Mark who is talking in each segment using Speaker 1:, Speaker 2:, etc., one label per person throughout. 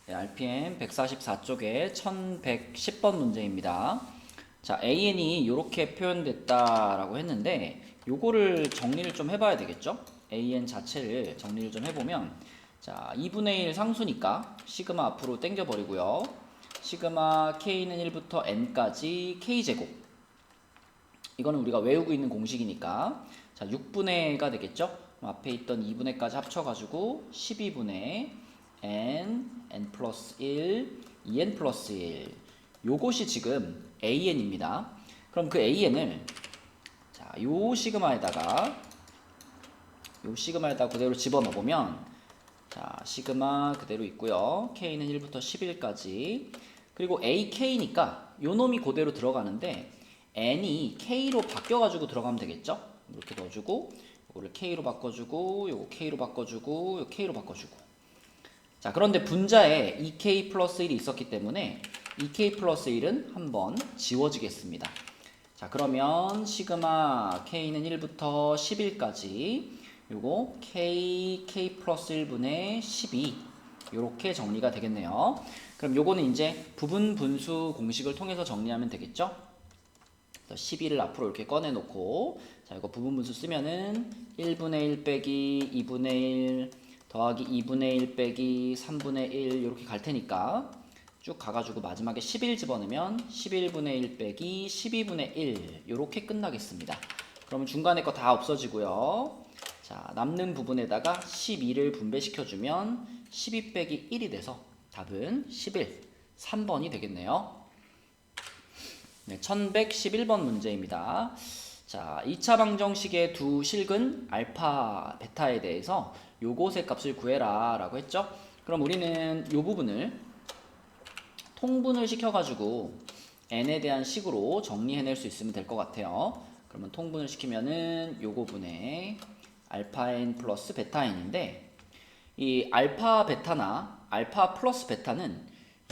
Speaker 1: 네, RPM 144쪽에 1110번 문제입니다. 자, AN이 이렇게 표현됐다라고 했는데 요거를 정리를 좀 해봐야 되겠죠? AN 자체를 정리를 좀 해보면 자, 2분의 1 상수니까 시그마 앞으로 당겨버리고요. 시그마 K는 1부터 N까지 K제곱. 이거는 우리가 외우고 있는 공식이니까 자, 6분의가 되겠죠? 앞에 있던 2분의까지 합쳐가지고 12분의 n 플러스 1, 2n 플러스 1. 요것이 지금 AN입니다. 그럼 그 AN을 자, 요 시그마에다가 그대로 집어넣어 보면 자, 시그마 그대로 있고요. K는 1부터 11까지. 그리고 AK니까 요 놈이 그대로 들어가는데 N이 K로 바뀌어가지고 들어가면 되겠죠? 이렇게 넣어주고 요거를 K로 바꿔주고 요거 K로 바꿔주고 요 K로 바꿔주고. 자, 그런데 분자에 2K 플러스 1이 있었기 때문에 2K 플러스 1은 한번 지워지겠습니다. 자, 그러면 시그마 K는 1부터 11까지 요거 K 플러스 1분의 12 요렇게 정리가 되겠네요. 그럼 요거는 이제 부분 분수 공식을 통해서 정리하면 되겠죠? 12를 앞으로 이렇게 꺼내 놓고 자, 이거 부분 분수 쓰면은 1분의 1 빼기 2분의 1 더하기 2분의 1 빼기 3분의 1 이렇게 갈 테니까 쭉 가가지고 마지막에 11 집어넣으면 11분의 1 빼기 12분의 1 이렇게 끝나겠습니다. 그러면 중간에 거 다 없어지고요. 자, 남는 부분에다가 12를 분배시켜주면 12 빼기 1이 돼서 답은 11, 3번이 되겠네요. 네, 1111번 문제입니다. 자, 2차 방정식의 두 실근 알파, 베타에 대해서 요것의 값을 구해라 라고 했죠. 그럼 우리는 요 부분을 통분을 시켜가지고 n에 대한 식으로 정리해낼 수 있으면 될 것 같아요. 그러면 통분을 시키면은 요거 분의 알파 n 플러스 베타 n인데 이 알파 베타나 알파 플러스 베타는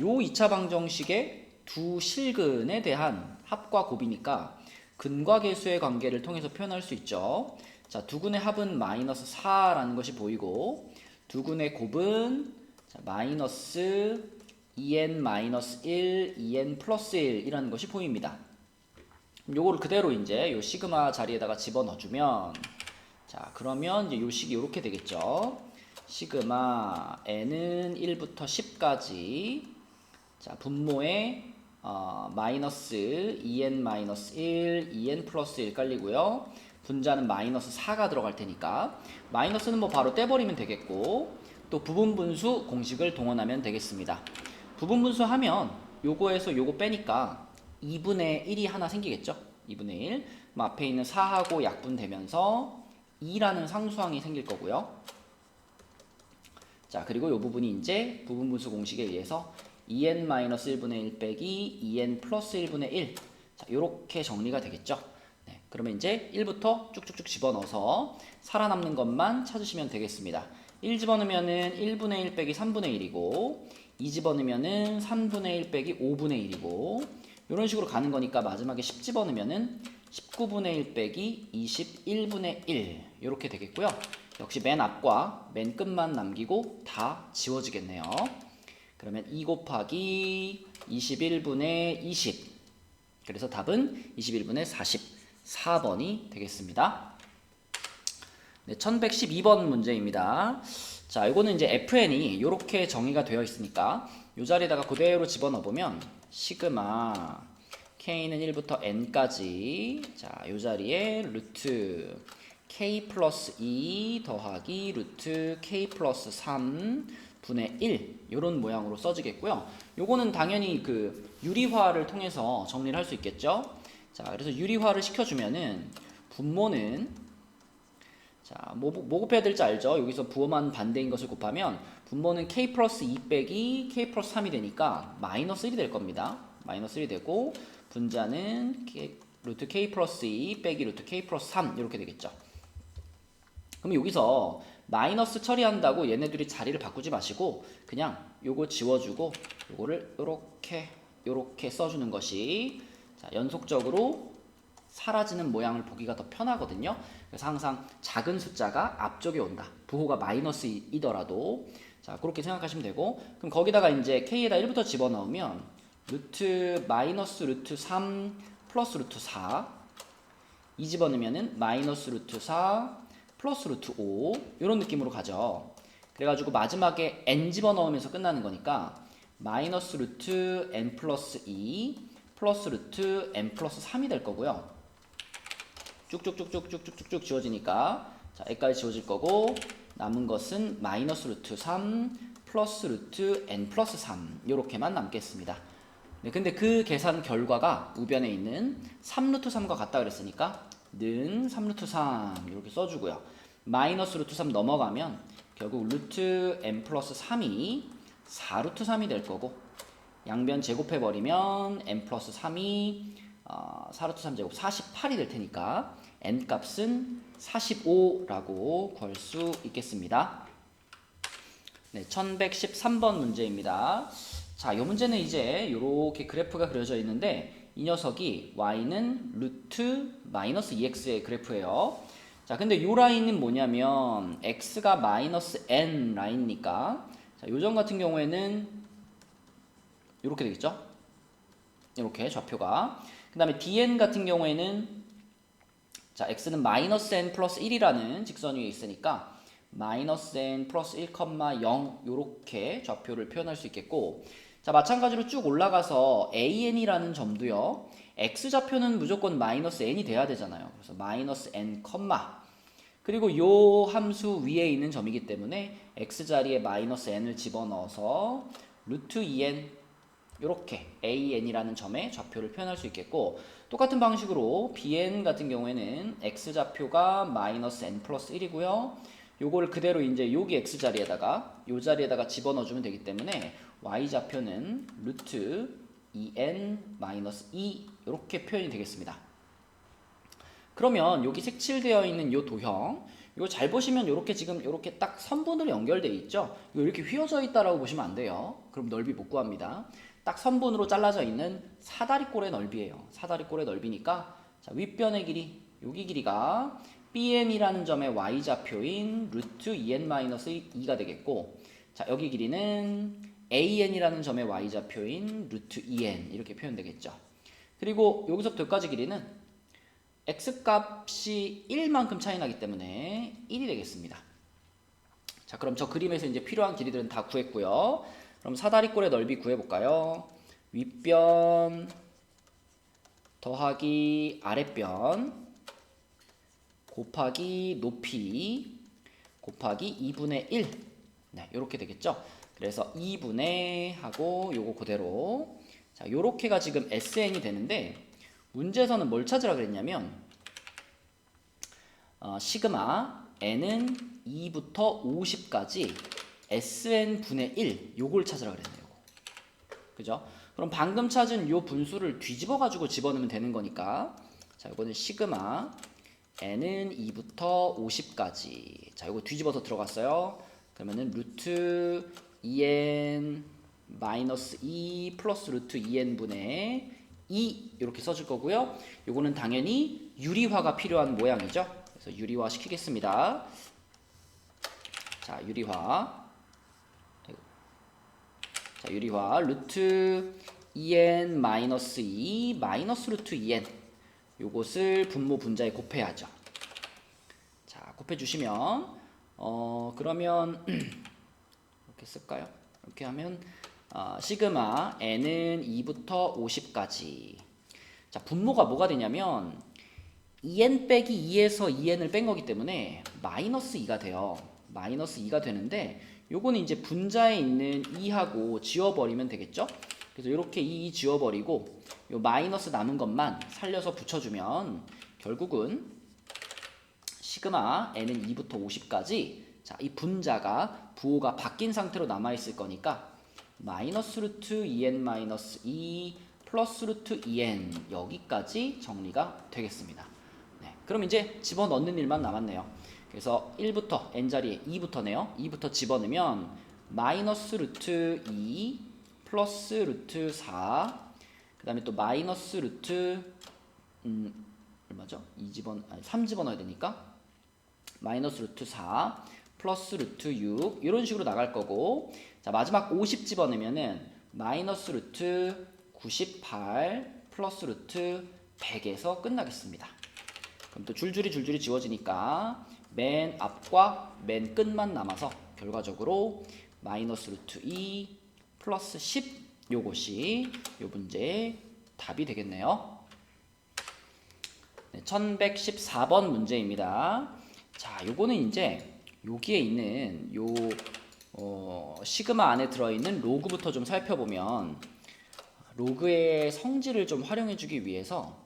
Speaker 1: 요 2차 방정식의 두 실근에 대한 합과 곱이니까 근과 계수의 관계를 통해서 표현할 수 있죠. 자, 두근의 합은 마이너스 4라는 것이 보이고 두근의 곱은 자, 마이너스 2n 마이너스 1, 2n 플러스 1 이라는 것이 보입니다. 요거를 그대로 이제 요 시그마 자리에다가 집어넣어주면 자, 그러면 이제 요 식이 이렇게 되겠죠. 시그마 n은 1부터 10까지 자, 분모에 마이너스 2n 마이너스 1, 2n 플러스 1 깔리고요. 분자는 마이너스 4가 들어갈 테니까 마이너스는 뭐 바로 떼버리면 되겠고 또 부분분수 공식을 동원하면 되겠습니다. 부분분수 하면 요거에서 요거 빼니까 2분의 1이 하나 생기겠죠. 2분의 1 앞에 있는 4하고 약분되면서 2라는 상수항이 생길 거고요. 자, 그리고 요 부분이 이제 부분분수 공식에 의해서 2n-1분의 1 빼기 2n 플러스 1분의 1 자, 요렇게 정리가 되겠죠. 네, 그러면 이제 1부터 쭉쭉쭉 집어넣어서 살아남는 것만 찾으시면 되겠습니다. 1 집어넣으면은 1분의 1 빼기 3분의 1이고 2 집어넣으면은 3분의 1 빼기 5분의 1이고 이런 식으로 가는 거니까 마지막에 10 집어넣으면은 19분의 1 빼기 21분의 1 이렇게 되겠고요. 역시 맨 앞과 맨 끝만 남기고 다 지워지겠네요. 그러면 2 곱하기 21분의 20 그래서 답은 21분의 44번이 되겠습니다. 네, 1112번 문제입니다. 자, 이거는 이제 FN이 이렇게 정의가 되어 있으니까 이 자리에다가 그대로 집어넣어보면 시그마 K는 1부터 N까지 자, 이 자리에 루트 K 플러스 2 더하기 루트 K 플러스 3 분의 1 이런 모양으로 써지겠고요. 요거는 당연히 그 유리화를 통해서 정리를 할 수 있겠죠. 자, 그래서 유리화를 시켜주면은 분모는 자, 뭐 곱해야 될지 알죠? 여기서 부호만 반대인 것을 곱하면 분모는 K 플러스 2 빼기 K 플러스 3이 되니까 마이너스 1이 될 겁니다. 마이너스 1이 되고 분자는 루트 K 플러스 2 빼기 루트 K 플러스 3 이렇게 되겠죠. 그럼 여기서 마이너스 처리한다고 얘네들이 자리를 바꾸지 마시고 그냥 요거 지워주고 요거를 요렇게 써주는 것이 자, 연속적으로 사라지는 모양을 보기가 더 편하거든요. 그래서 항상 작은 숫자가 앞쪽에 온다. 부호가 마이너스이더라도 자, 그렇게 생각하시면 되고, 그럼 거기다가 이제 k에다 1부터 집어넣으면 루트 마이너스 루트 3 플러스 루트 4 이 집어넣으면은 마이너스 루트 4 플러스 루트 5 이런 느낌으로 가죠. 그래가지고 마지막에 n 집어넣으면서 끝나는 거니까 마이너스 루트 n 플러스 2 플러스 루트 n 플러스 3이 될 거고요. 쭉쭉쭉쭉쭉쭉쭉 지워지니까 자, 여기까지 지워질 거고 남은 것은 마이너스 루트 3 플러스 루트 n 플러스 3 이렇게만 남겠습니다. 네, 근데 그 계산 결과가 우변에 있는 3루트 3과 같다 그랬으니까 는 3루트 3 이렇게 써주고요. 마이너스 루트 3 넘어가면 결국 루트 n 플러스 3이 4루트 3이 될 거고 양변 제곱해버리면 n 플러스 3이 4루트 3제곱 48이 될 테니까 n 값은 45라고 구할 수 있겠습니다. 네, 1113번 문제입니다. 자, 이 문제는 이제 이렇게 그래프가 그려져 있는데 이 녀석이 y는 루트 마이너스 2x의 그래프예요. 자, 근데 이 라인은 뭐냐면 x가 마이너스 n 라인이니까 자, 요점 같은 경우에는 이렇게 되겠죠? 이렇게 좌표가. 그 다음에 dn 같은 경우에는 자, x는 마이너스 n 플러스 1이라는 직선 위에 있으니까 마이너스 n 플러스 1, 0 이렇게 좌표를 표현할 수 있겠고 자, 마찬가지로 쭉 올라가서 an이라는 점도요. x좌표는 무조건 마이너스 n이 돼야 되잖아요. 그래서 마이너스 n, 그리고 요 함수 위에 있는 점이기 때문에 x자리에 마이너스 n을 집어넣어서 루트 2n 이렇게 an이라는 점의 좌표를 표현할 수 있겠고 똑같은 방식으로 bn 같은 경우에는 x좌표가 마이너스 n 플러스 1이고요. 요거를 그대로 이제 여기 x자리에다가 요 자리에다가 집어넣어주면 되기 때문에 y좌표는 루트 2n 마이너스 2 이렇게 표현이 되겠습니다. 그러면 여기 색칠되어 있는 요 도형 이거 잘 보시면 이렇게 지금 이렇게 딱 선분으로 연결되어 있죠. 이거 이렇게 휘어져 있다라고 보시면 안 돼요. 그럼 넓이 못 구합니다. 딱 선분으로 잘라져 있는 사다리꼴의 넓이에요. 사다리꼴의 넓이니까 자, 윗변의 길이 여기 길이가 bn이라는 점의 y좌표인 루트 2n-2가 되겠고 자, 여기 길이는 an이라는 점의 y좌표인 루트 2n 이렇게 표현되겠죠. 그리고 여기서부터 여기까지 길이는 x값이 1만큼 차이 나기 때문에 1이 되겠습니다. 자, 그럼 저 그림에서 이제 필요한 길이들은 다 구했고요. 그럼 사다리꼴의 넓이 구해볼까요? 윗변 더하기 아랫변 곱하기 높이 곱하기 2분의 1 네, 요렇게 되겠죠? 그래서 2분의 하고 요거 그대로 자, 요렇게가 지금 SN이 되는데 문제에서는 뭘 찾으라 그랬냐면 시그마 n은 2부터 50까지 SN분의 1 요걸 찾으라 그랬네요. 그죠? 그럼 방금 찾은 요 분수를 뒤집어 가지고 집어넣으면 되는 거니까 자, 이거는 시그마 n은 2부터 50까지 자, 이거 뒤집어서 들어갔어요. 그러면은 루트 2n 마이너스 2 플러스 루트 2n분의 2 이렇게 써줄 거고요. 요거는 당연히 유리화가 필요한 모양이죠. 그래서 유리화 시키겠습니다. 자, 유리화. 자, 유리화 루트 2n 마이너스 2 마이너스 루트 2n 요것을 분모 분자에 곱해야죠. 자, 곱해 주시면 그러면 이렇게 쓸까요? 이렇게 하면 시그마 n은 2부터 50까지 자, 분모가 뭐가 되냐면 2n 빼기 2에서 2n을 뺀 거기 때문에 마이너스 2가 돼요. 마이너스 2가 되는데 요거는 이제 분자에 있는 2하고 지워버리면 되겠죠? 그래서 이렇게 2 지워버리고 요 마이너스 남은 것만 살려서 붙여주면 결국은 시그마 n은 2부터 50까지 자, 이 분자가 부호가 바뀐 상태로 남아있을 거니까 마이너스 루트 2n 마이너스 2 플러스 루트 2n 여기까지 정리가 되겠습니다. 네, 그럼 이제 집어넣는 일만 남았네요. 그래서 1부터 n자리에 2부터네요. 2부터 집어넣으면 마이너스 루트 2 플러스 루트 4 그 다음에 또 마이너스 루트 얼마죠? 3 집어넣어야 되니까 마이너스 루트 4 플러스 루트 6 이런 식으로 나갈 거고, 자 마지막 50 집어내면은 마이너스 루트 98 플러스 루트 100에서 끝나겠습니다. 그럼 또 줄줄이 지워지니까 맨 앞과 맨 끝만 남아서 결과적으로 마이너스 루트 2 플러스 10 요것이 요 문제의 답이 되겠네요. 네, 1114번 문제입니다. 자, 요거는 이제 여기에 있는 요 시그마 안에 들어있는 로그부터 좀 살펴보면, 로그의 성질을 좀 활용해 주기 위해서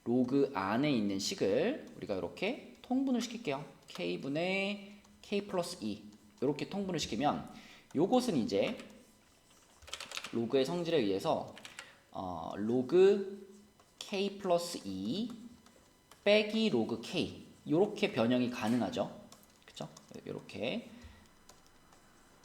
Speaker 1: 로그 안에 있는 식을 우리가 이렇게 통분을 시킬게요. k분의 k 플러스 2 이렇게 통분을 시키면, 요것은 이제 로그의 성질에 의해서 로그 k 플러스 2 빼기 로그 k 이렇게 변형이 가능하죠. 그쵸? 이렇게.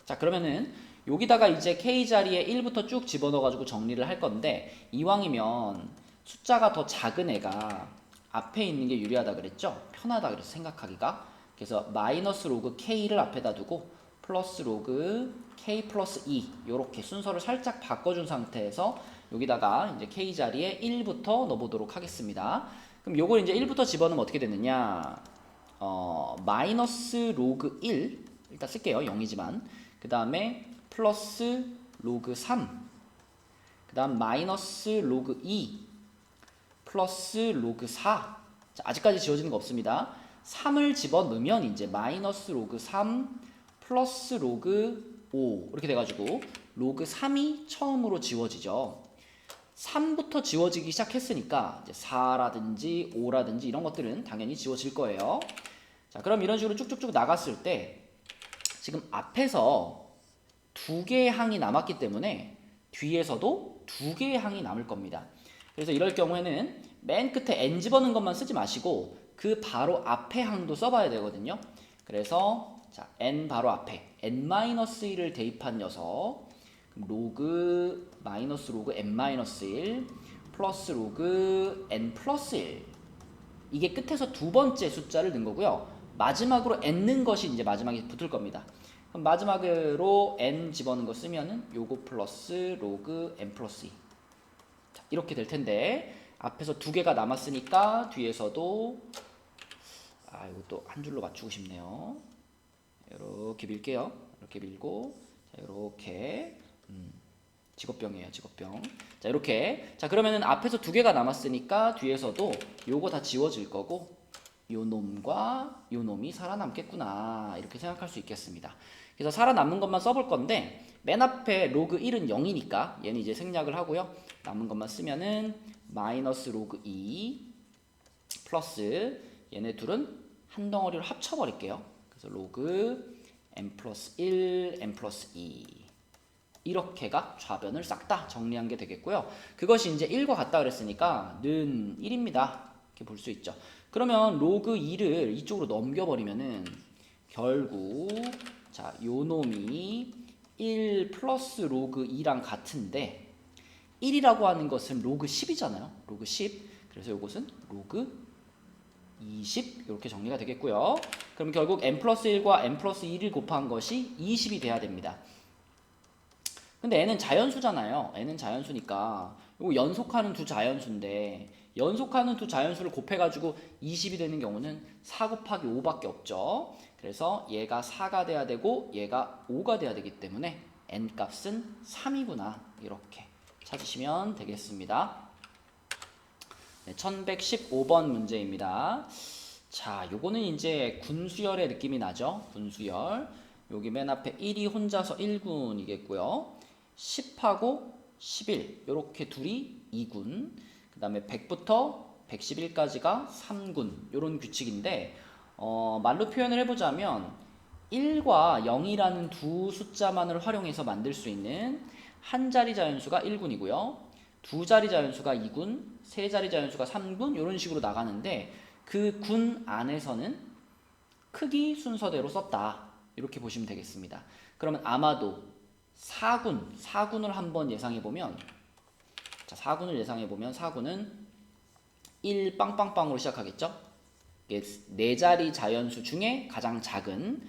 Speaker 1: 자, 그러면은 여기다가 이제 k 자리에 1부터 쭉 집어넣어 가지고 정리를 할 건데, 이왕이면 숫자가 더 작은 애가 앞에 있는 게 유리하다 그랬죠? 편하다 그래서 생각하기가. 그래서 마이너스 로그 k를 앞에다 두고 플러스 로그 k 플러스 2 이렇게 순서를 살짝 바꿔준 상태에서 여기다가 이제 k 자리에 1부터 넣어보도록 하겠습니다. 그럼 요걸 이제 1부터 집어넣으면 어떻게 되느냐? 마이너스 로그 1 일단 쓸게요. 0이지만. 그 다음에 플러스 로그 3, 그 다음 마이너스 로그 2 플러스 로그 4. 자, 아직까지 지워지는 거 없습니다. 3을 집어넣으면 이제 마이너스 로그 3 플러스 로그 5 이렇게 돼가지고 로그 3이 처음으로 지워지죠. 3부터 지워지기 시작했으니까 이제 4라든지 5라든지 이런 것들은 당연히 지워질 거예요. 자, 그럼 이런 식으로 쭉쭉쭉 나갔을 때 지금 앞에서 2개의 항이 남았기 때문에 뒤에서도 2개의 항이 남을 겁니다. 그래서 이럴 경우에는 맨 끝에 n 집어넣은 것만 쓰지 마시고 그 바로 앞에 항도 써봐야 되거든요. 그래서 자, n 바로 앞에 n-1을 대입한 녀석, 로그 마이너스 로그 n-1 플러스 로그 n 플러스 1, 이게 끝에서 두 번째 숫자를 넣은 거고요. 마지막으로 n 넣은 것이 이제 마지막에 붙을 겁니다. 그럼 마지막으로 n 집어넣은 거 쓰면은 요거 플러스 로그 n 플러스 2. 자, 이렇게 될 텐데, 앞에서 2개가 남았으니까 뒤에서도 이것도 한 줄로 맞추고 싶네요. 이렇게 밀게요. 이렇게 밀고, 자, 이렇게 직업병이에요, 직업병. 자, 이렇게. 자, 그러면은 앞에서 2개가 남았으니까 뒤에서도 요거 다 지워질 거고, 요 놈과 요 놈이 살아남겠구나, 이렇게 생각할 수 있겠습니다. 그래서 살아남는 것만 써볼 건데, 맨 앞에 로그 1은 0이니까 얘는 이제 생략을 하고요. 남은 것만 쓰면은 마이너스 로그 2 플러스 얘네 둘은 한 덩어리로 합쳐버릴게요. 그래서 로그 n 플러스 1 n 플러스 2 이렇게가 좌변을 싹 다 정리한 게 되겠고요. 그것이 이제 1과 같다 그랬으니까 는 1입니다. 이렇게 볼 수 있죠. 그러면 로그 2를 이쪽으로 넘겨버리면은 결국 자, 요 놈이 1 플러스 로그 2랑 같은데, 1이라고 하는 것은 로그 10이잖아요. 로그 10. 그래서 요것은 로그 20 이렇게 정리가 되겠고요. 그럼 결국 n 플러스 1과 n 플러스 2를 곱한 것이 20이 돼야 됩니다. 근데 n은 자연수잖아요. n은 자연수니까 이거 연속하는 두 자연수인데, 연속하는 두 자연수를 곱해가지고 20이 되는 경우는 4 곱하기 5밖에 없죠. 그래서 얘가 4가 돼야 되고 얘가 5가 돼야 되기 때문에 n 값은 3이구나, 이렇게 찾으시면 되겠습니다. 네, 1115번 문제입니다. 자, 요거는 이제 군수열의 느낌이 나죠. 군수열. 여기 맨 앞에 1이 혼자서 1군이겠고요. 10하고 11 요렇게 둘이 2군, 그 다음에 100부터 111까지가 3군, 요런 규칙인데, 말로 표현을 해보자면 1과 0이라는 두 숫자만을 활용해서 만들 수 있는 한 자리 자연수가 1군이고요. 두 자리 자연수가 2군, 세 자리 자연수가 3군, 이런 식으로 나가는데, 그 군 안에서는 크기 순서대로 썼다, 이렇게 보시면 되겠습니다. 그러면 아마도 4군을 한번 예상해보면, 자, 4군을 예상해보면 4군은 1 빵빵빵으로 시작하겠죠. 네 자리 자연수 중에 가장 작은,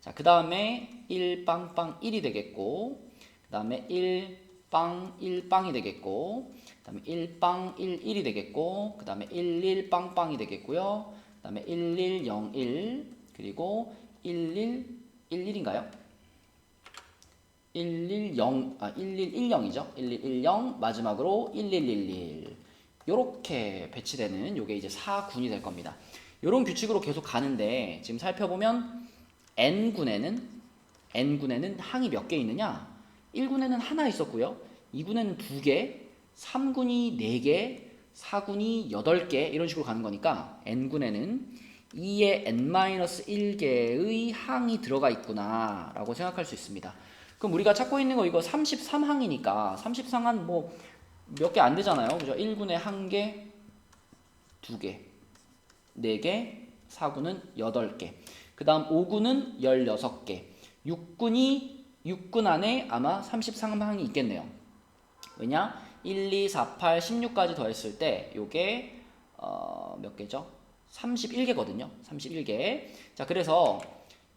Speaker 1: 자, 그 다음에 1 빵빵 1이 되겠고, 그 다음에 1 빵 1 빵이 되겠고, 그 다음에 1 빵 1 1이 되겠고, 그 다음에 1 1 빵빵이 되겠고요. 그 다음에 1 1 0 1 그리고 1 1 1 1인가요? 1 1 0 1 1 1 0이죠. 1 1 1 0 마지막으로 1 1 1 1 요렇게 배치되는 요게 이제 4군이 될 겁니다. 요런 규칙으로 계속 가는데 지금 살펴보면 N군에는 항이 몇 개 있느냐? 1군에는 하나 있었고요. 2군에는 2개, 3군이 4개, 4군이 8개 이런 식으로 가는 거니까 N군에는 2의 N-1개의 항이 들어가 있구나 라고 생각할 수 있습니다. 그럼 우리가 찾고 있는 거 이거 33항이니까 33항 뭐 몇 개 안 되잖아요. 그죠? 1군에 1개, 2개, 4개, 4군은 8개. 그 다음 5군은 16개. 6군 안에 아마 33항이 있겠네요. 왜냐? 1, 2, 4, 8, 16까지 더했을 때 요게 몇 개죠? 31개거든요. 31개. 자, 그래서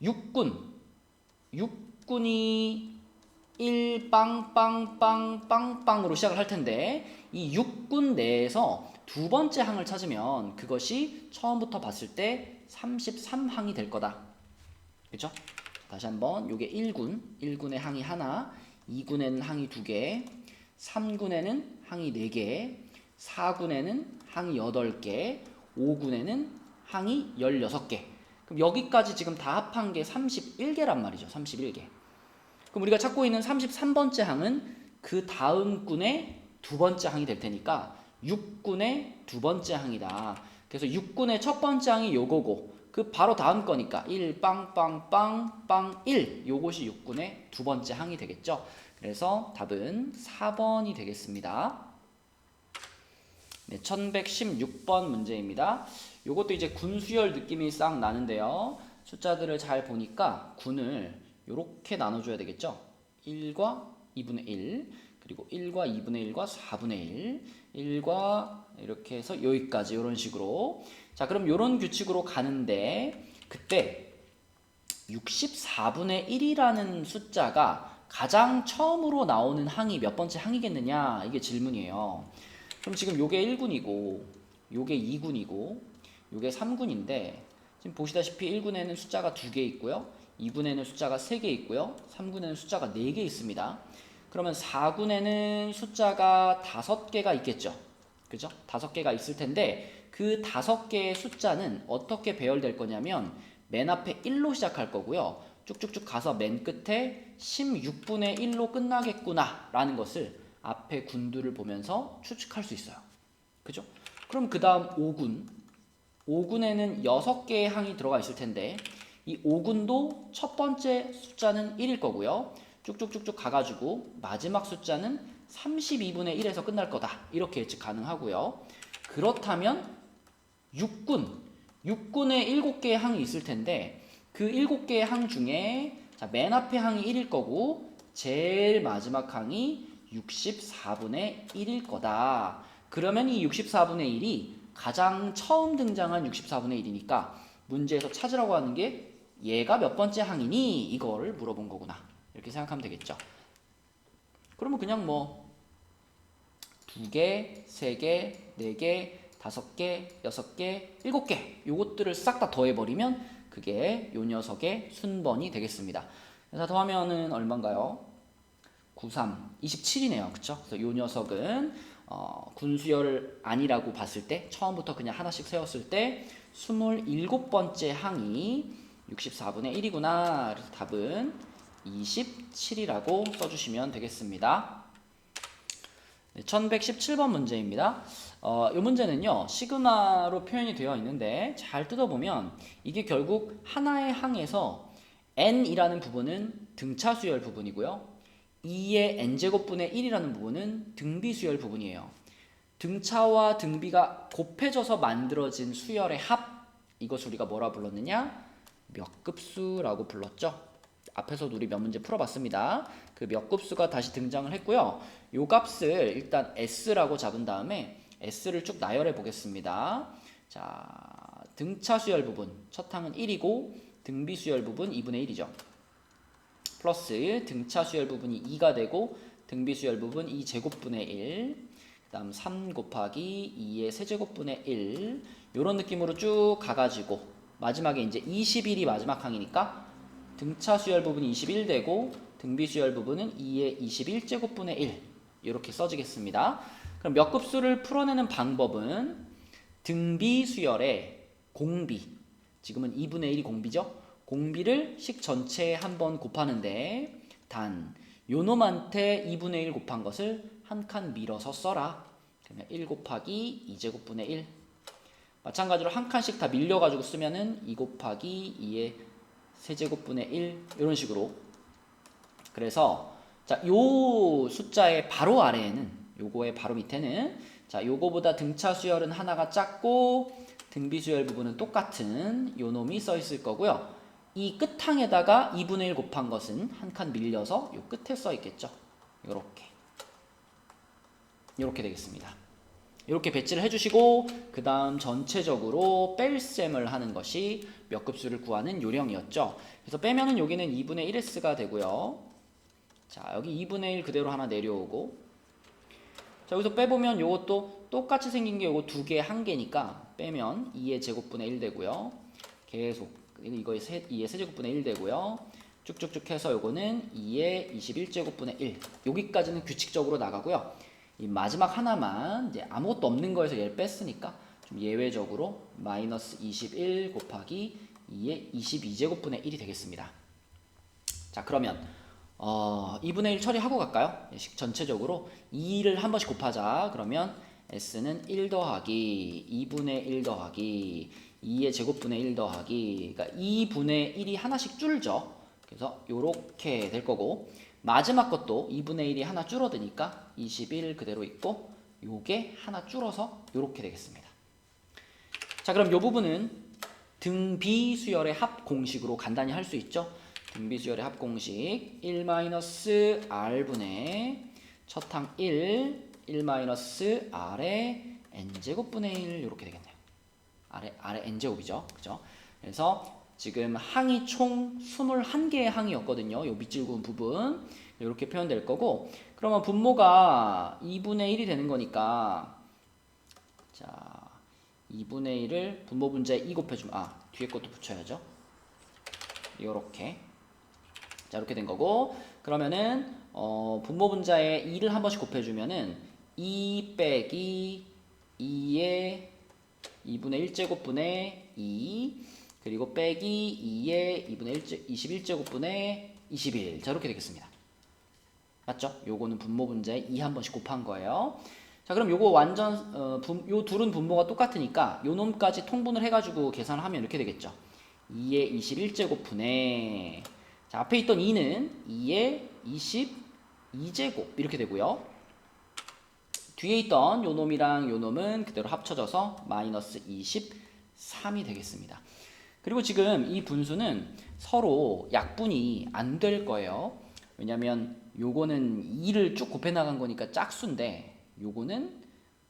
Speaker 1: 6군이 1 빵빵빵빵빵으로 시작을 할 텐데 이 6군 내에서 두 번째 항을 찾으면 그것이 처음부터 봤을 때 33항이 될 거다. 그렇죠? 다시 한번 요게 1군의 항이 하나, 2군에는 항이 2개, 3군에는 항이 4개, 4군에는 항이 8개, 5군에는 항이 16개. 그럼 여기까지 지금 다 합한 게 31개란 말이죠. 31개. 그럼 우리가 찾고 있는 33번째 항은 그 다음 군의 두 번째 항이 될 테니까 6군의 두 번째 항이다. 그래서 6군의 첫 번째 항이 요거고 그 바로 다음 거니까 1 빵빵빵 빵 1 요것이 6군의 두 번째 항이 되겠죠. 그래서 답은 4번이 되겠습니다. 네, 1116번 문제입니다. 요것도 이제 군수열 느낌이 싹 나는데요. 숫자들을 잘 보니까 군을 요렇게 나눠줘야 되겠죠. 1과 2분의 1 그리고 1과 2분의 1과 4분의 1 1과 이렇게 해서 여기까지 이런 식으로. 자, 그럼 요런 규칙으로 가는데 그때 64분의 1이라는 숫자가 가장 처음으로 나오는 항이 몇 번째 항이겠느냐 이게 질문이에요. 그럼 지금 요게 1군이고 요게 2군이고 요게 3군인데 지금 보시다시피 1군에는 숫자가 2개 있고요. 2군에는 숫자가 3개 있고요. 3군에는 숫자가 4개 있습니다. 그러면 4군에는 숫자가 5개가 있겠죠. 그죠? 5개가 있을 텐데 그 5개의 숫자는 어떻게 배열될 거냐면 맨 앞에 1로 시작할 거고요. 쭉쭉쭉 가서 맨 끝에 16분의 1로 끝나겠구나 라는 것을 앞에 군들을 보면서 추측할 수 있어요. 그죠? 그럼 그 다음 5군에는 6개의 항이 들어가 있을 텐데 이 5군도 첫 번째 숫자는 1일 거고요. 쭉쭉쭉쭉 가가지고 마지막 숫자는 32분의 1에서 끝날 거다. 이렇게 예측 가능하고요. 그렇다면 6군에 7개의 항이 있을 텐데 그 7개의 항 중에 자, 맨 앞에 항이 1일 거고 제일 마지막 항이 64분의 1일 거다. 그러면 이 64분의 1이 가장 처음 등장한 64분의 1이니까 문제에서 찾으라고 하는 게 얘가 몇 번째 항이니? 이거를 물어본 거구나. 이렇게 생각하면 되겠죠. 그러면 그냥 뭐 2개, 3개, 4개, 5개, 6개, 7개 요것들을 싹 다 더해버리면 그게 요 녀석의 순번이 되겠습니다. 그래서 더하면은 얼마인가요? 93, 27이네요. 그쵸? 그래서 요 녀석은 군수열 아니라고 봤을 때 처음부터 그냥 하나씩 세웠을 때 27번째 항이 64분의 1이구나. 그래서 답은 27이라고 써주시면 되겠습니다. 네, 1117번 문제입니다. 이 문제는요 시그마로 표현이 되어 있는데 잘 뜯어보면 이게 결국 하나의 항에서 n이라는 부분은 등차 수열 부분이고요 2의 n제곱분의 1이라는 부분은 등비 수열 부분이에요. 등차와 등비가 곱해져서 만들어진 수열의 합, 이것을 우리가 뭐라 불렀느냐? 몇 급수라고 불렀죠. 앞에서도 우리 몇 문제 풀어봤습니다. 그 몇 급수가 다시 등장을 했고요. 요 값을 일단 S라고 잡은 다음에 S를 쭉 나열해 보겠습니다. 자, 등차 수열 부분 첫 항은 1이고 등비 수열 부분 2분의 1이죠. 플러스 등차 수열 부분이 2가 되고 등비 수열 부분 2제곱분의 1. 그 다음 3 곱하기 2의 세제곱분의 1. 이런 느낌으로 쭉 가가지고 마지막에 이제 21이 마지막 항이니까 등차 수열 부분이 21 되고 등비 수열 부분은 2의 21제곱분의 1 이렇게 써지겠습니다. 그럼 몇 급수를 풀어내는 방법은 등비 수열의 공비, 지금은 2분의 1이 공비죠. 공비를 식 전체에 한번 곱하는데 단 요놈한테 2분의 1 곱한 것을 한 칸 밀어서 써라. 그러면 1 곱하기 2제곱분의 1. 마찬가지로 한 칸씩 다 밀려가지고 쓰면은 2 곱하기 2의 세제곱분의 1 이런 식으로. 그래서 자, 요 숫자의 바로 아래에는 요거의 바로 밑에는 자, 요거보다 등차 수열은 하나가 작고 등비 수열 부분은 똑같은 요 놈이 써 있을 거고요. 이 끝항에다가 2분의 1 곱한 것은 한 칸 밀려서 요 끝에 써 있겠죠. 요렇게 되겠습니다. 이렇게 배치를 해주시고 그 다음 전체적으로 뺄셈을 하는 것이 몇 급수를 구하는 요령이었죠. 그래서 빼면은 여기는 2분의 1s가 되고요. 자, 여기 2분의 1 그대로 하나 내려오고 자, 여기서 빼보면 요것도 똑같이 생긴 게 요거 두 개 한 개니까 빼면 2의 제곱분의 1 되고요. 계속 이거의 2의 세제곱분의 1 되고요. 쭉쭉쭉 해서 요거는 2의 21제곱분의 1 여기까지는 규칙적으로 나가고요. 이 마지막 하나만 이제 아무것도 없는 거에서 얘를 뺐으니까 좀 예외적으로 마이너스 21 곱하기 2의 22제곱분의 1이 되겠습니다. 자, 그러면 2분의 1 처리하고 갈까요? 전체적으로 2를 한 번씩 곱하자. 그러면 S는 1 더하기 2분의 1 더하기 2의 제곱분의 1 더하기 그러니까 2분의 1이 하나씩 줄죠. 그래서 요렇게 될 거고 마지막 것도 2분의 1이 하나 줄어드니까 21 그대로 있고 요게 하나 줄어서 요렇게 되겠습니다. 자, 그럼 요 부분은 등비 수열의 합 공식으로 간단히 할 수 있죠. 등비 수열의 합 공식 1-r분의 첫항 1 1-r의 n제곱분의 1 이렇게 되겠네요. 아래 n제곱이죠. 그죠? 그래서 지금 항이 총 21개의 항이었거든요. 요 밑줄 그은 부분 이렇게 표현될 거고 그러면 분모가 2분의 1이 되는 거니까 자 2분의 1을 분모 분자에 2 곱해주면 뒤에 것도 붙여야죠. 요렇게 자 이렇게 된 거고 그러면은 분모 분자에 2를 한 번씩 곱해주면은 2 빼기 2의 2분의 1제곱분의 2 그리고 빼기 2의 2분의 21제곱분의 21 자 이렇게 되겠습니다. 맞죠? 요거는 분모 분자에 2 한 번씩 곱한 거예요. 자 그럼 요거 완전 요 둘은 분모가 똑같으니까 요 놈까지 통분을 해가지고 계산을 하면 이렇게 되겠죠. 2의 21제곱분의 자 앞에 있던 2는 2의 22제곱 이렇게 되고요. 뒤에 있던 요 놈이랑 요 놈은 그대로 합쳐져서 마이너스 23이 되겠습니다. 그리고 지금 이 분수는 서로 약분이 안 될 거예요. 왜냐면 요거는 2를 쭉 곱해 나간 거니까 짝수인데 요거는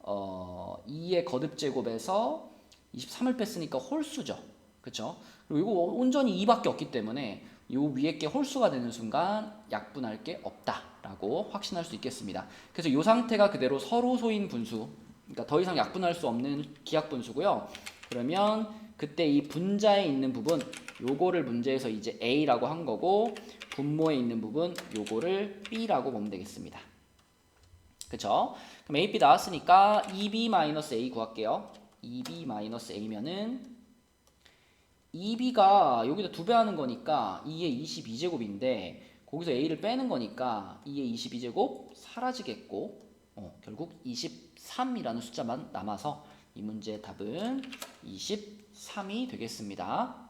Speaker 1: 2의 거듭제곱에서 23을 뺐으니까 홀수죠. 그쵸? 그리고 이거 온전히 2밖에 없기 때문에 요 위에 게 홀수가 되는 순간 약분할 게 없다라고 확신할 수 있겠습니다. 그래서 이 상태가 그대로 서로 소인 분수, 그러니까 더 이상 약분할 수 없는 기약분수고요. 그러면 그때 이 분자에 있는 부분, 요거를 문제에서 이제 A라고 한 거고 분모에 있는 부분, 요거를 B라고 보면 되겠습니다. 그쵸? 그럼 A, B 나왔으니까 2B-A 구할게요. 2B-A면은 2B가 여기다 2배 하는 거니까 2의 22제곱인데 거기서 A를 빼는 거니까 2의 22제곱 사라지겠고 결국 23이라는 숫자만 남아서 이 문제의 답은 23이 되겠습니다.